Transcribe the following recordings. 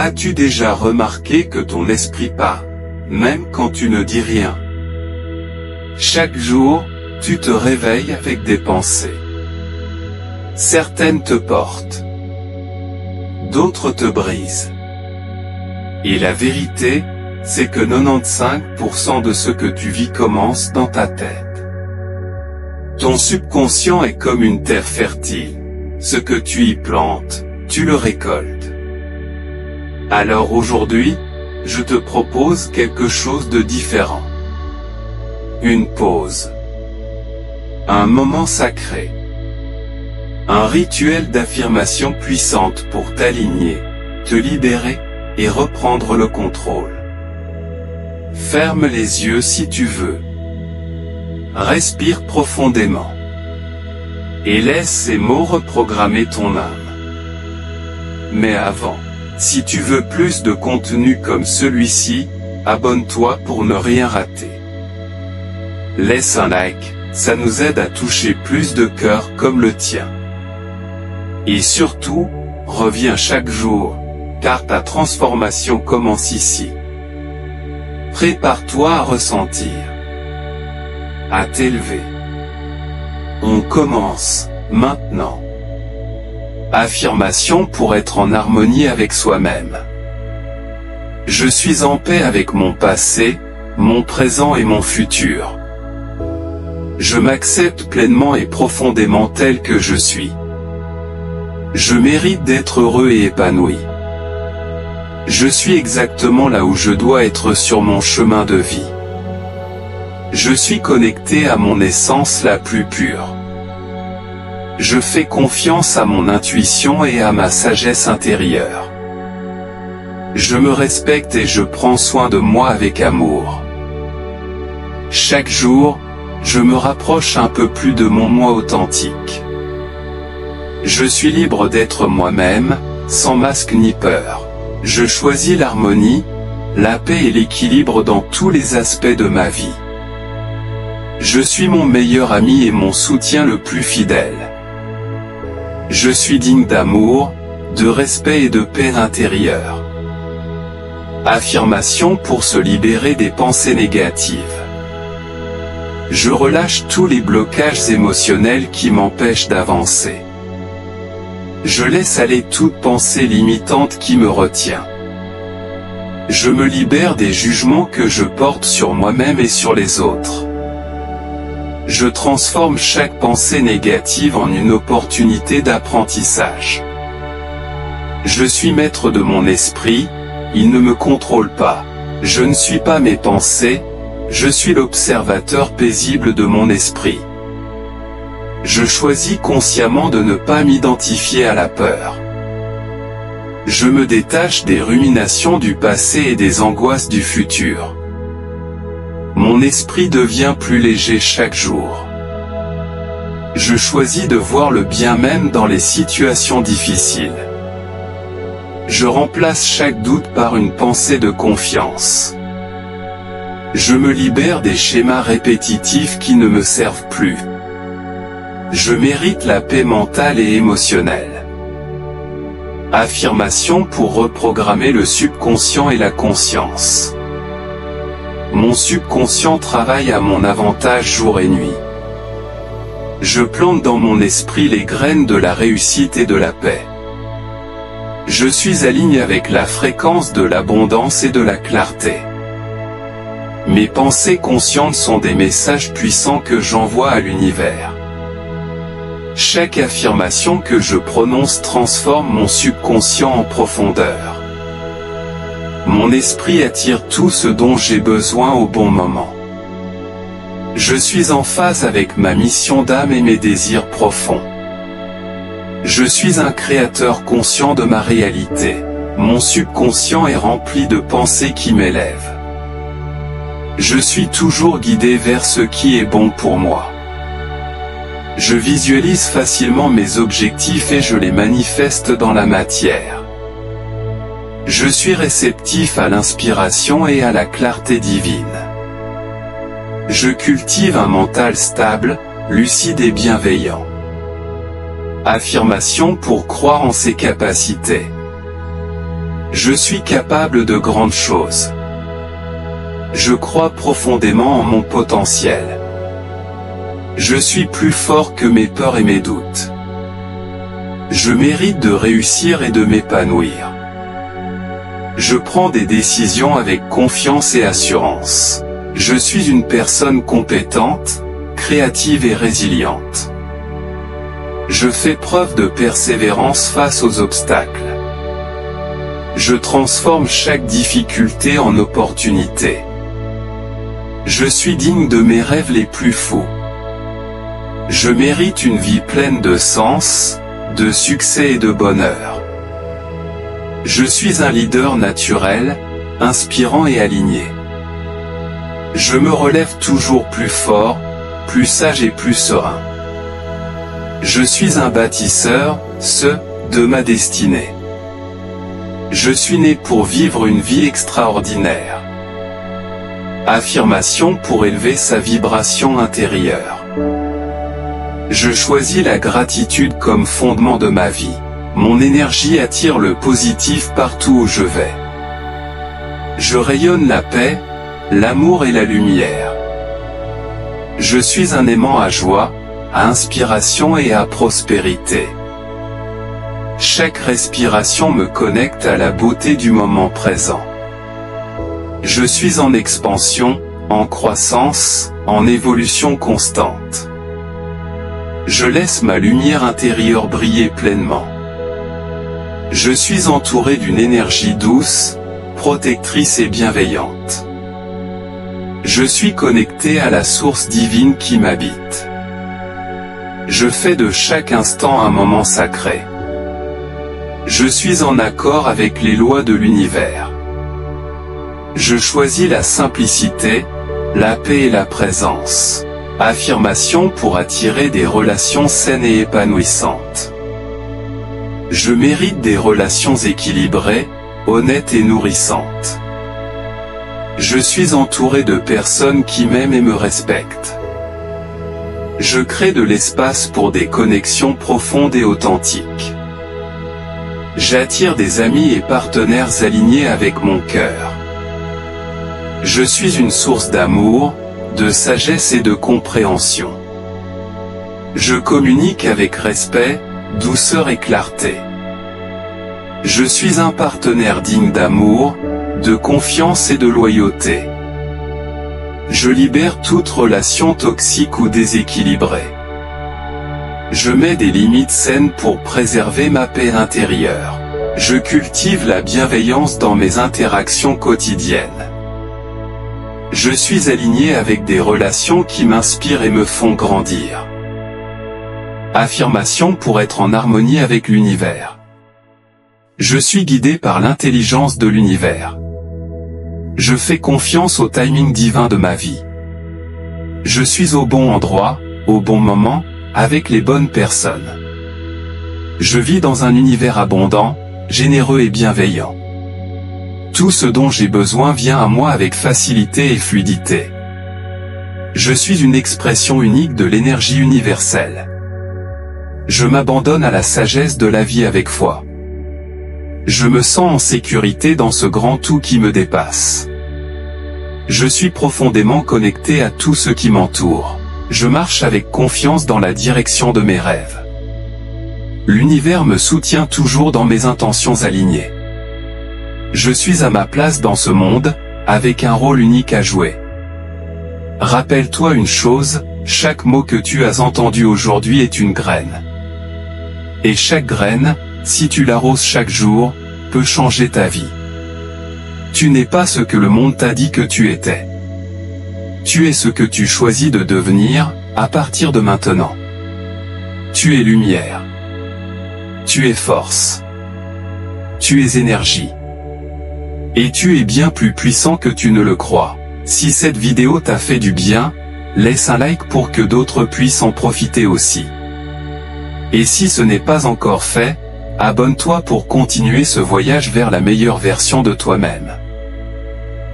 As-tu déjà remarqué que ton esprit parle, même quand tu ne dis rien? Chaque jour, tu te réveilles avec des pensées. Certaines te portent. D'autres te brisent. Et la vérité, c'est que 95% de ce que tu vis commence dans ta tête. Ton subconscient est comme une terre fertile. Ce que tu y plantes, tu le récoltes. Alors aujourd'hui, je te propose quelque chose de différent. Une pause. Un moment sacré. Un rituel d'affirmation puissante pour t'aligner, te libérer, et reprendre le contrôle. Ferme les yeux si tu veux. Respire profondément. Et laisse ces mots reprogrammer ton âme. Mais avant, si tu veux plus de contenu comme celui-ci, abonne-toi pour ne rien rater. Laisse un like, ça nous aide à toucher plus de cœurs comme le tien. Et surtout, reviens chaque jour, car ta transformation commence ici. Prépare-toi à ressentir, à t'élever. On commence, maintenant. Affirmation pour être en harmonie avec soi-même. Je suis en paix avec mon passé, mon présent et mon futur. Je m'accepte pleinement et profondément tel que je suis. Je mérite d'être heureux et épanoui. Je suis exactement là où je dois être sur mon chemin de vie. Je suis connecté à mon essence la plus pure. Je fais confiance à mon intuition et à ma sagesse intérieure. Je me respecte et je prends soin de moi avec amour. Chaque jour, je me rapproche un peu plus de mon moi authentique. Je suis libre d'être moi-même, sans masque ni peur. Je choisis l'harmonie, la paix et l'équilibre dans tous les aspects de ma vie. Je suis mon meilleur ami et mon soutien le plus fidèle. Je suis digne d'amour, de respect et de paix intérieure. Affirmation pour se libérer des pensées négatives. Je relâche tous les blocages émotionnels qui m'empêchent d'avancer. Je laisse aller toute pensée limitante qui me retient. Je me libère des jugements que je porte sur moi-même et sur les autres. Je transforme chaque pensée négative en une opportunité d'apprentissage. Je suis maître de mon esprit, il ne me contrôle pas. Je ne suis pas mes pensées, je suis l'observateur paisible de mon esprit. Je choisis consciemment de ne pas m'identifier à la peur. Je me détache des ruminations du passé et des angoisses du futur. Mon esprit devient plus léger chaque jour. Je choisis de voir le bien même dans les situations difficiles. Je remplace chaque doute par une pensée de confiance. Je me libère des schémas répétitifs qui ne me servent plus. Je mérite la paix mentale et émotionnelle. Affirmation pour reprogrammer le subconscient et la conscience. Mon subconscient travaille à mon avantage jour et nuit. Je plante dans mon esprit les graines de la réussite et de la paix. Je suis aligné avec la fréquence de l'abondance et de la clarté. Mes pensées conscientes sont des messages puissants que j'envoie à l'univers. Chaque affirmation que je prononce transforme mon subconscient en profondeur. Mon esprit attire tout ce dont j'ai besoin au bon moment. Je suis en phase avec ma mission d'âme et mes désirs profonds. Je suis un créateur conscient de ma réalité. Mon subconscient est rempli de pensées qui m'élèvent. Je suis toujours guidé vers ce qui est bon pour moi. Je visualise facilement mes objectifs et je les manifeste dans la matière. Je suis réceptif à l'inspiration et à la clarté divine. Je cultive un mental stable, lucide et bienveillant. Affirmation pour croire en ses capacités. Je suis capable de grandes choses. Je crois profondément en mon potentiel. Je suis plus fort que mes peurs et mes doutes. Je mérite de réussir et de m'épanouir. Je prends des décisions avec confiance et assurance. Je suis une personne compétente, créative et résiliente. Je fais preuve de persévérance face aux obstacles. Je transforme chaque difficulté en opportunité. Je suis digne de mes rêves les plus fous. Je mérite une vie pleine de sens, de succès et de bonheur. Je suis un leader naturel, inspirant et aligné. Je me relève toujours plus fort, plus sage et plus serein. Je suis un bâtisseur, de ma destinée. Je suis né pour vivre une vie extraordinaire. Affirmation pour élever sa vibration intérieure. Je choisis la gratitude comme fondement de ma vie. Mon énergie attire le positif partout où je vais. Je rayonne la paix, l'amour et la lumière. Je suis un aimant à joie, à inspiration et à prospérité. Chaque respiration me connecte à la beauté du moment présent. Je suis en expansion, en croissance, en évolution constante. Je laisse ma lumière intérieure briller pleinement. Je suis entouré d'une énergie douce, protectrice et bienveillante. Je suis connecté à la source divine qui m'habite. Je fais de chaque instant un moment sacré. Je suis en accord avec les lois de l'univers. Je choisis la simplicité, la paix et la présence. Affirmation pour attirer des relations saines et épanouissantes. Je mérite des relations équilibrées, honnêtes et nourrissantes. Je suis entouré de personnes qui m'aiment et me respectent. Je crée de l'espace pour des connexions profondes et authentiques. J'attire des amis et partenaires alignés avec mon cœur. Je suis une source d'amour, de sagesse et de compréhension. Je communique avec respect, douceur et clarté. Je suis un partenaire digne d'amour, de confiance et de loyauté. Je libère toute relation toxique ou déséquilibrée. Je mets des limites saines pour préserver ma paix intérieure. Je cultive la bienveillance dans mes interactions quotidiennes. Je suis aligné avec des relations qui m'inspirent et me font grandir. Affirmation pour être en harmonie avec l'univers. Je suis guidé par l'intelligence de l'univers. Je fais confiance au timing divin de ma vie. Je suis au bon endroit, au bon moment, avec les bonnes personnes. Je vis dans un univers abondant, généreux et bienveillant. Tout ce dont j'ai besoin vient à moi avec facilité et fluidité. Je suis une expression unique de l'énergie universelle. Je m'abandonne à la sagesse de la vie avec foi. Je me sens en sécurité dans ce grand tout qui me dépasse. Je suis profondément connecté à tout ce qui m'entoure. Je marche avec confiance dans la direction de mes rêves. L'univers me soutient toujours dans mes intentions alignées. Je suis à ma place dans ce monde, avec un rôle unique à jouer. Rappelle-toi une chose, chaque mot que tu as entendu aujourd'hui est une graine. Et chaque graine, si tu l'arroses chaque jour, peut changer ta vie. Tu n'es pas ce que le monde t'a dit que tu étais. Tu es ce que tu choisis de devenir, à partir de maintenant. Tu es lumière. Tu es force. Tu es énergie. Et tu es bien plus puissant que tu ne le crois. Si cette vidéo t'a fait du bien, laisse un like pour que d'autres puissent en profiter aussi. Et si ce n'est pas encore fait, abonne-toi pour continuer ce voyage vers la meilleure version de toi-même.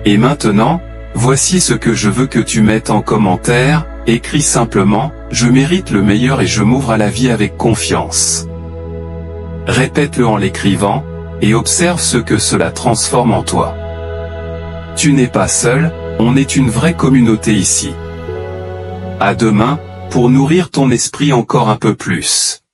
Et maintenant, voici ce que je veux que tu mettes en commentaire, écris simplement, je mérite le meilleur et je m'ouvre à la vie avec confiance. Répète-le en l'écrivant, et observe ce que cela transforme en toi. Tu n'es pas seul, on est une vraie communauté ici. À demain, pour nourrir ton esprit encore un peu plus.